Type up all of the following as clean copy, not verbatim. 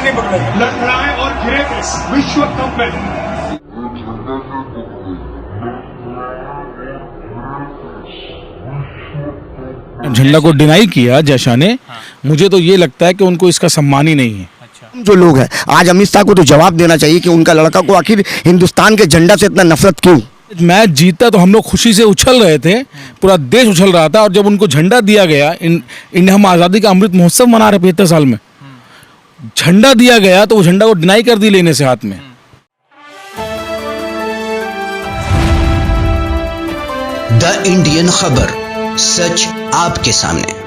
नहीं पकड़ेगा। लड़खड़ाए और घिरे थे विश्व कप में। झंडा को डिनाई किया जयशाह ने। मुझे तो ये लगता है कि उनको इसका सम्मान ही नहीं है। जो लोग हैं आज अमित शाह को तो जवाब देना चाहिए कि उनका लड़का को आखिर हिंदुस्तान के झंडा से इतना नफरत क्यों। मैच जीता तो हम लोग खुशी से उछल रहे थे, पूरा देश उछल रहा था, और जब उनको झंडा दिया गया, इंडिया हम आज़ादी का अमृत महोत्सव मना रहे 75 साल में, झंडा दिया गया तो वो झंडा को डिनाई कर दी लेने से हाथ में। द इंडियन खबर, सच आपके सामने।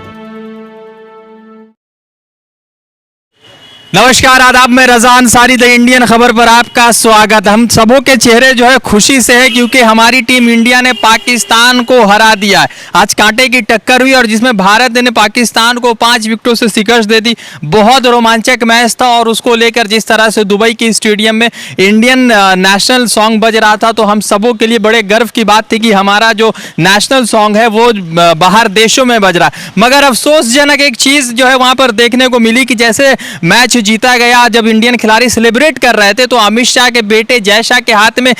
नमस्कार, आदाब, मैं रज़ा अंसारी द इंडियन खबर पर आपका स्वागत। हम सबों के चेहरे जो है खुशी से है क्योंकि हमारी टीम इंडिया ने पाकिस्तान को हरा दिया है। आज कांटे की टक्कर हुई और जिसमें भारत ने पाकिस्तान को 5 विकेटों से शिकस्त दे दी। बहुत रोमांचक मैच था और उसको लेकर जिस तरह से दुबई के स्टेडियम में इंडियन नेशनल सॉन्ग बज रहा था तो हम सबों के लिए बड़े गर्व की बात थी कि हमारा जो नेशनल सॉन्ग है वो बाहर देशों में बज रहा है। मगर अफसोसजनक एक चीज़ जो है वहाँ पर देखने को मिली कि जैसे मैच जीता गया, जब इंडियन खिलाड़ी सेलिब्रेट कर रहे थे तो अमित शाह के बेटे जय शाह के हाथ में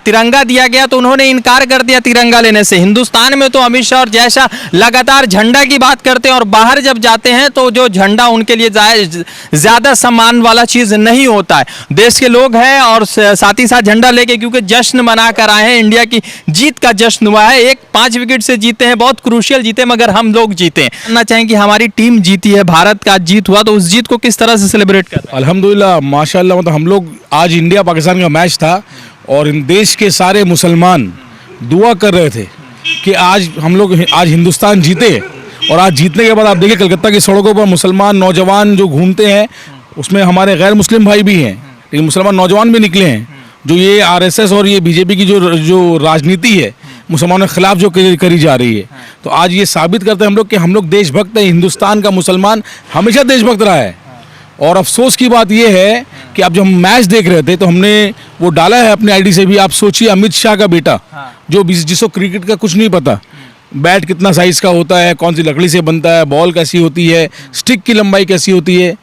तिरंगा दिया गया तो उन्होंने इनकार कर दिया तिरंगा लेने से। हिंदुस्तान में तो अमित शाह और जय शाह लगातार झंडा की बात करते हैं और बाहर जब जाते हैं तो जो झंडा उनके लिए ज्यादा सम्मान वाला चीज नहीं होता है। देश के लोग हैं और साथ ही साथ झंडा लेके क्योंकि जश्न मना कर आए हैं, इंडिया की जीत का जश्न हुआ है। 5 विकेट से जीते हैं, बहुत क्रूशियल जीते, मगर हम लोग जीते हैं। जानना चाहें कि हमारी टीम जीती है, भारत का जीत हुआ, तो उस जीत को किस तरह से सेलिब्रेट कर रहे हैं? अल्हम्दुलिल्लाह, माशाल्लाह। मतलब हम लोग आज इंडिया पाकिस्तान का मैच था और इन देश के सारे मुसलमान दुआ कर रहे थे कि आज हम लोग हिंदुस्तान जीते। और आज जीतने के बाद आप देखिए कलकत्ता की सड़कों पर मुसलमान नौजवान जो घूमते हैं, उसमें हमारे गैर मुस्लिम भाई भी हैं, लेकिन मुसलमान नौजवान भी निकले हैं जो ये आरएसएस और ये बीजेपी की जो राजनीति है मुसलमानों के खिलाफ जो करी जा रही है। तो आज ये साबित करते हैं हम लोग कि हम लोग देशभक्त हैं। हिंदुस्तान का मुसलमान हमेशा देशभक्त रहा है। और अफसोस की बात यह है कि अब जब हम मैच देख रहे थे तो हमने वो डाला है अपने आईडी से भी। आप सोचिए, अमित शाह का बेटा जो जिसको क्रिकेट का कुछ नहीं पता, बैट कितना साइज का होता है, कौन सी लकड़ी से बनता है, बॉल कैसी होती है, स्टिक की लंबाई कैसी होती है,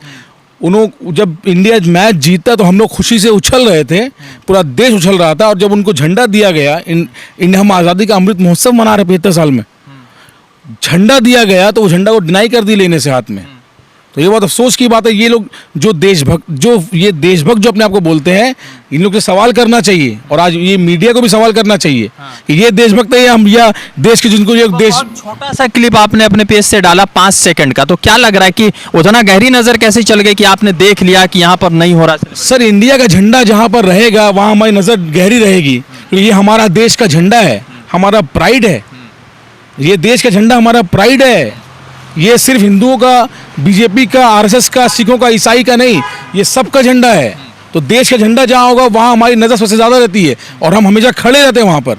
उन्होंने जब इंडिया मैच जीता तो हम लोग खुशी से उछल रहे थे, पूरा देश उछल रहा था। और जब उनको झंडा दिया गया, इंडिया हम आज़ादी का अमृत महोत्सव मना रहे 75 साल में, झंडा दिया गया तो वो झंडा को डिनाई कर दी लेने से हाथ में। तो ये बहुत अफसोस की बात है। ये लोग जो देशभक्त जो अपने आप को बोलते हैं, इन लोग से सवाल करना चाहिए और आज ये मीडिया को भी सवाल करना चाहिए कि ये देशभक्त है या देश के जिनको ये देश। छोटा सा क्लिप आपने अपने पेज से डाला 5 सेकंड का, तो क्या लग रहा है कि उतना गहरी नजर कैसे चल गई कि आपने देख लिया कि यहाँ पर नहीं हो रहा? सर, इंडिया का झंडा जहाँ पर रहेगा वहाँ हमारी नज़र गहरी रहेगी क्योंकि ये हमारा देश का झंडा है, हमारा प्राइड है। ये देश का झंडा हमारा प्राइड है। ये सिर्फ हिंदुओं का, बीजेपी का, आरएसएस का, सिखों का, ईसाई का नहीं, ये सबका झंडा है। तो देश का झंडा जहाँ होगा वहाँ हमारी नज़र सबसे ज़्यादा रहती है और हम हमेशा खड़े रहते हैं वहाँ पर।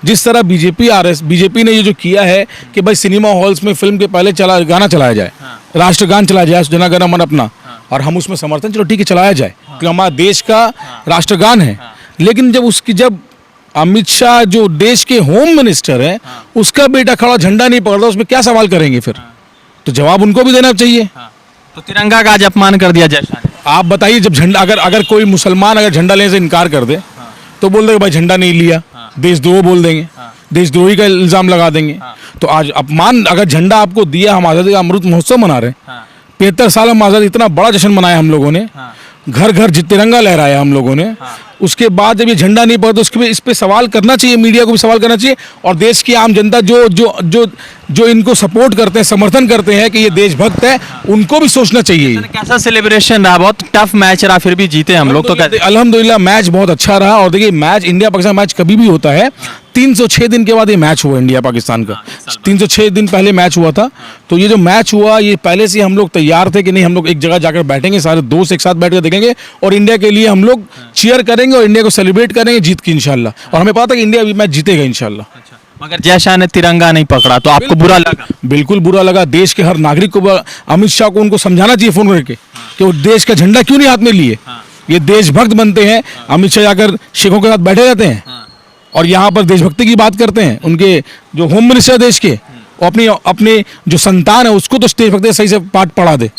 जिस तरह बीजेपी ने ये जो किया है कि भाई सिनेमा हॉल्स में फिल्म के पहले गाना चलाया जाए, राष्ट्रगान चलाया जाए, जन गण मन अपना, और हम उसमें समर्थन, चलो ठीक है चलाया जाए क्योंकि हमारा देश का राष्ट्रगान है। लेकिन जब अमित शाह जो देश के होम मिनिस्टर हैं, उसका बेटा खड़ा झंडा नहीं पकड़ता, उसमें क्या सवाल करेंगे फिर? तो जवाब उनको भी देना चाहिए। तो तिरंगा का आज अपमान कर दिया जय शाह ने। आप बताइए, जब झंडा अगर कोई मुसलमान अगर झंडा लेने से इनकार कर दे तो बोल देंगे भाई झंडा नहीं लिया, देशद्रोह बोल देंगे, देशद्रोही का इल्जाम लगा देंगे। तो आज अपमान, अगर झंडा आपको दिया, हम आज़ादी का अमृत महोत्सव मना रहे हैं, 75 साल हम आज़ादी, इतना बड़ा जश्न मनाया हम लोगों ने, घर घर तिरंगा लहराया हम लोगों ने। उसके बाद जब ये झंडा नहीं पकड़ता तो इस पे सवाल करना चाहिए, मीडिया को भी सवाल करना चाहिए और देश की आम जनता जो इनको सपोर्ट करते हैं, समर्थन करते हैं कि ये देशभक्त है, उनको भी सोचना चाहिए। कैसा सेलिब्रेशन रहा? बहुत टफ मैच रहा, फिर भी जीते हम लोग। तो अल्हम्दुलिल्लाह मैच बहुत अच्छा रहा। और देखिए, मैच इंडिया पाकिस्तान मैच कभी भी होता है, 306 दिन के बाद ये मैच हुआ इंडिया पाकिस्तान का। 306 दिन पहले मैच हुआ था। तो ये जो मैच हुआ, ये पहले से हम लोग तैयार थे कि नहीं, हम लोग एक जगह जाकर बैठेंगे, सारे दोस्त एक साथ बैठ कर देखेंगे और इंडिया के लिए हम लोग चीयर करेंगे और इंडिया को सेलिब्रेट करेंगे जीत की इंशाल्लाह। और हमें पता था कि इंडिया अभी मैच जीतेगा इंशाल्लाह। मगर जय शाह ने तिरंगा नहीं पकड़ा तो आपको बुरा लगा? बिल्कुल बुरा लगा। देश के हर नागरिक को, अमित शाह को उनको समझाना चाहिए फोन करके कि वो देश का झंडा क्यों नहीं हाथ में लिए। ये देशभक्त बनते हैं। अमित शाह जाकर सिखों के साथ बैठे रहते हैं और यहाँ पर देशभक्ति की बात करते हैं। उनके जो होम मिनिस्टर देश के, वो अपने जो संतान है उसको तो देशभक्ति सही से पाठ पढ़ा दे।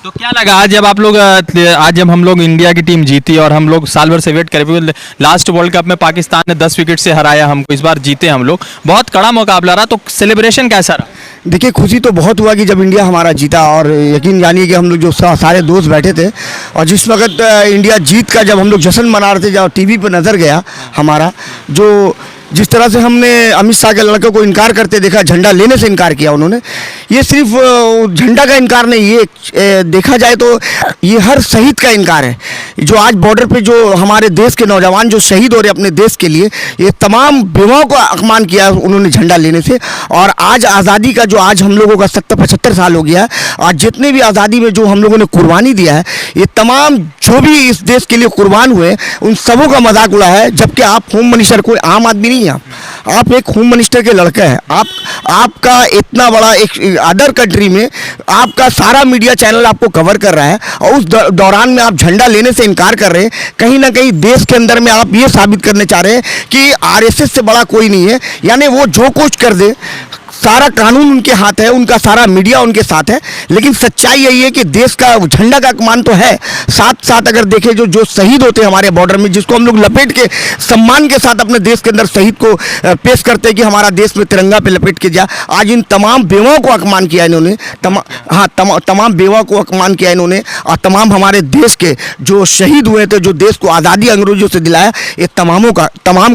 तो क्या लगा आज जब आप लोग आज जब हम लोग इंडिया की टीम जीती और हम लोग साल भर से वेट कर रहे, लास्ट वर्ल्ड कप में पाकिस्तान ने 10 विकेट से हराया हमको, इस बार जीते हम लोग, बहुत कड़ा मुकाबला रहा, तो सेलिब्रेशन कैसा रहा? देखिए, खुशी तो बहुत हुआ कि जब इंडिया हमारा जीता, और यकीन जानिए कि हम लोग जो सारे दोस्त बैठे थे, और जिस वक्त इंडिया जीत का जब हम लोग जश्न मना रहे थे, जब टीवी पर नज़र गया हमारा, जो जिस तरह से हमने अमित शाह के लड़के को इनकार करते देखा, झंडा लेने से इनकार किया उन्होंने, ये सिर्फ झंडा का इनकार नहीं, ये देखा जाए तो ये हर शहीद का इनकार है। जो आज बॉर्डर पे जो हमारे देश के नौजवान जो शहीद हो रहे अपने देश के लिए, ये तमाम बेवाओं को अपमान किया उन्होंने झंडा लेने से। और आज आज़ादी का जो आज हम लोगों का 70-75 साल हो गया है, आज जितने भी आज़ादी में जो हम लोगों ने कुर्बानी दिया है, ये तमाम जो भी इस देश के लिए कुर्बान हुए, उन सबों का मजाक उड़ा है। जबकि आप होम मिनिस्टर कोई आम आदमी नहीं, आप एक होम मिनिस्टर के लड़का है, आपका इतना बड़ा एक अदर कंट्री में आपका सारा मीडिया चैनल आपको कवर कर रहा है, और उस दौरान में आप झंडा लेने से इनकार कर रहे हैं। कहीं ना कहीं देश के अंदर में आप ये साबित करने चाह रहे हैं कि आरएसएस से बड़ा कोई नहीं है, यानी वो जो कुछ कर दे, सारा कानून उनके हाथ है, उनका सारा मीडिया उनके साथ है। लेकिन सच्चाई यही है कि देश का झंडा का अपमान तो है, साथ साथ अगर देखें जो शहीद होते हैं हमारे बॉर्डर में, जिसको हम लोग लपेट के सम्मान के साथ अपने देश के अंदर शहीद को पेश करते हैं कि हमारा देश में तिरंगा पे लपेट के जा, आज इन तमाम बेवाओं को अपमान किया इन्होंने, तमाम बेवाओं को अपमान किया इन्होंने, और तमाम हमारे देश के जो शहीद हुए थे, जो देश को आज़ादी अंग्रेजों से दिलाया, ये तमाम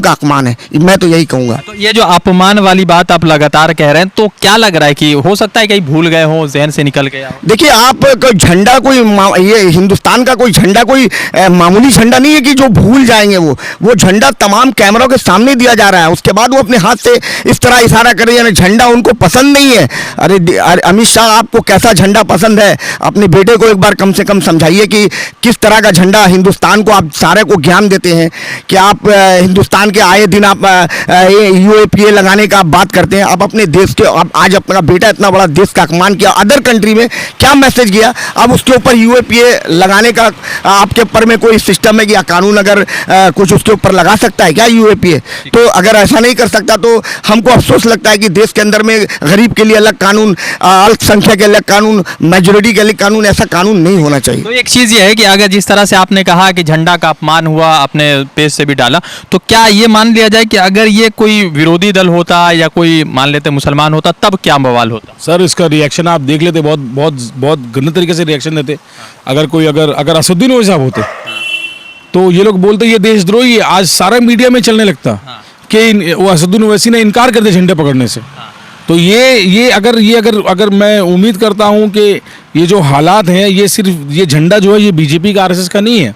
का अपमान है। मैं तो यही कहूँगा। तो ये जो अपमान वाली बात आप लगातार कह रहे हैं, तो क्या लग रहा है कि हो सकता है कहीं भूल गए हो, जहन से निकल गया हो? देखिए, आप झंडा ये हिंदुस्तान का कोई झंडा कोई मामूली झंडा नहीं है कि जो भूल जाएंगे। वो झंडा तमाम कैमरों के सामने दिया जा रहा है, उसके बाद वो अपने हाथ से इस तरह इशारा कर रहे हैं, झंडा उनको पसंद नहीं है। अरे अमित शाह, आपको कैसा झंडा पसंद है? अपने बेटे को एक बार कम से कम समझाइए कि किस तरह का झंडा हिंदुस्तान को आप सारे को ज्ञान देते हैं कि आप हिंदुस्तान के आए दिन आप UAPA लगाने का आप बात करते हैं। आप अपने देश के, आज अपना बेटा इतना बड़ा देश का अपमान किया, अदर कंट्री में क्या मैसेज गया? अब उसके ऊपर UAPA लगाने का आपके ऊपर में कोई सिस्टम है कि कानून अगर कुछ उसके ऊपर लगा सकता है क्या UAPA? तो अगर ऐसा नहीं कर सकता तो हमको अफसोस लगता है कि देश के अंदर में गरीब के लिए अलग कानून, अल्पसंख्यक के अलग कानून, मेजोरिटी के अलग कानून, ऐसा कानून नहीं होना चाहिए। तो एक चीज़ ये है कि अगर जिस तरह से आपने कहा कि झंडा का अपमान हुआ, अपने पेज से भी डाला, तो क्या ये मान लिया जाए कि अगर ये कोई विरोधी दल होता या कोई मान लेते मुसलमान होता, तब क्या बवाल होता? सर, इसका रिएक्शन आप देख लेते, बहुत बहुत बहुत गंदे तरीके से रिएक्शन देते। अगर असदुद्दीन ओवैसी साहब होते तो ये लोग बोलते ये देशद्रोही है, आज सारा मीडिया में चलने लगता कि वो असदुद्दीन ओवैसी ने इनकार कर दिया झंडे पकड़ने से। तो ये अगर मैं उम्मीद करता हूँ कि ये जो हालात हैं, ये सिर्फ ये झंडा जो है ये बीजेपी का, आरएसएस का नहीं है,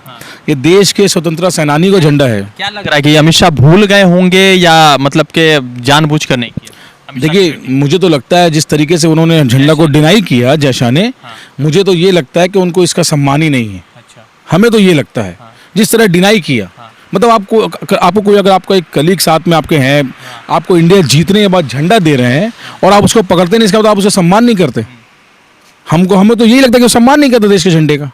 ये देश के स्वतंत्रता सेनानी का झंडा है। क्या लग रहा है कि अमित शाह भूल गए होंगे या मतलब के जानबूझकर नहीं किया? देखिए, मुझे तो लगता है जिस तरीके से उन्होंने झंडा को डिनाई किया जयशाह ने, मुझे तो ये लगता है कि उनको इसका सम्मान ही नहीं है। अच्छा। हमें तो ये लगता है जिस तरह डिनाई किया, मतलब आपको कोई अगर आपका एक कलीग साथ में आपके हैं, आपको इंडिया जीतने के बाद झंडा दे रहे हैं और आप उसको पकड़ते नहीं, इसका मतलब आप उसे सम्मान नहीं करते। हमें तो यही लगता है कि वो सम्मान नहीं करते देश के झंडे का।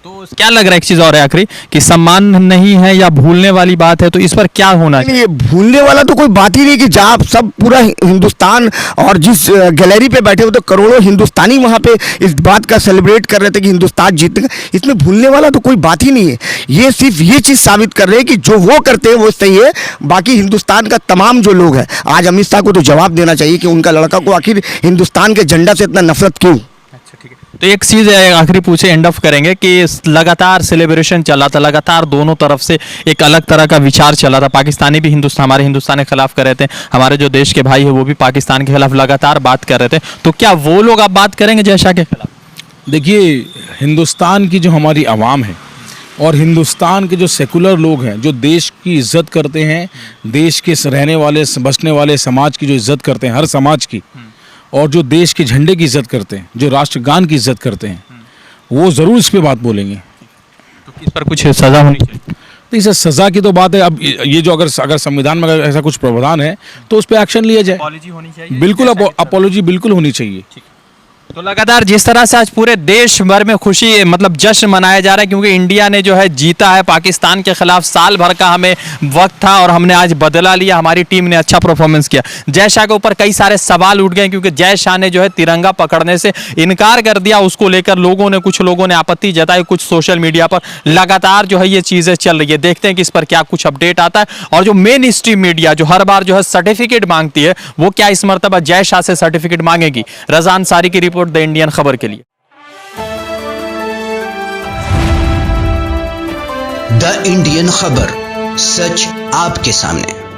तो क्या लग रहा है, एक चीज और है आखिरी, कि सम्मान नहीं है या भूलने वाली बात है, तो इस पर क्या होना चाहिए? ये भूलने वाला तो कोई बात ही नहीं कि जहाँ आप सब पूरा हिंदुस्तान और जिस गैलरी पे बैठे हुए तो करोड़ों हिंदुस्तानी वहाँ पे इस बात का सेलिब्रेट कर रहे थे कि हिंदुस्तान जीतेगा, इसमें भूलने वाला तो कोई बात ही नहीं है। ये सिर्फ ये चीज़ साबित कर रहे हैं कि जो वो करते हैं वो सही है, बाकी हिंदुस्तान का तमाम जो लोग हैं, आज अमित शाह को तो जवाब देना चाहिए कि उनका लड़का को आखिर हिंदुस्तान के झंडा से इतना नफरत क्यों। तो एक चीज़ आखिरी पूछे, एंड ऑफ करेंगे कि लगातार सेलिब्रेशन चला था, लगातार दोनों तरफ से एक अलग तरह का विचार चला था, पाकिस्तानी भी हमारे हिंदुस्तान के खिलाफ कर रहे थे, हमारे जो देश के भाई है वो भी पाकिस्तान के खिलाफ लगातार बात कर रहे थे, तो क्या वो लोग अब बात करेंगे जयशाह के खिलाफ? देखिए, हिंदुस्तान की जो हमारी आवाम है और हिंदुस्तान के जो सेकुलर लोग हैं, जो देश की इज्जत करते हैं, देश के रहने वाले बसने वाले समाज की जो इज्जत करते हैं, हर समाज की, और जो देश के झंडे की इज्जत करते हैं, जो राष्ट्रगान की इज्जत करते हैं, वो ज़रूर इस पे बात बोलेंगे। तो इस पर कुछ सज़ा होनी चाहिए? तो इसे सज़ा की तो बात है। अब ये जो अगर संविधान में अगर ऐसा कुछ प्रावधान है तो उस पर एक्शन लिया जाए। अपॉलॉजी होनी चाहिए? बिल्कुल, अपॉलॉजी बिल्कुल होनी चाहिए। तो लगातार जिस तरह से आज पूरे देश भर में खुशी मतलब जश्न मनाया जा रहा है क्योंकि इंडिया ने जो है जीता है पाकिस्तान के खिलाफ। साल भर का हमें वक्त था और हमने आज बदला लिया, हमारी टीम ने अच्छा परफॉर्मेंस किया। जय शाह के ऊपर कई सारे सवाल उठ गए क्योंकि जय शाह ने जो है तिरंगा पकड़ने से इनकार कर दिया, उसको लेकर कुछ लोगों ने आपत्ति जताई, कुछ सोशल मीडिया पर लगातार जो है ये चीजें चल रही है। देखते हैं कि इस पर क्या कुछ अपडेट आता है और जो मेन स्ट्रीम मीडिया जो हर बार जो है सर्टिफिकेट मांगती है वो क्या इस मर्तबा जय शाह से सर्टिफिकेट मांगेगी। रज़ा अंसारी की रिपोर्ट द इंडियन खबर के लिए। द इंडियन खबर, सच आपके सामने।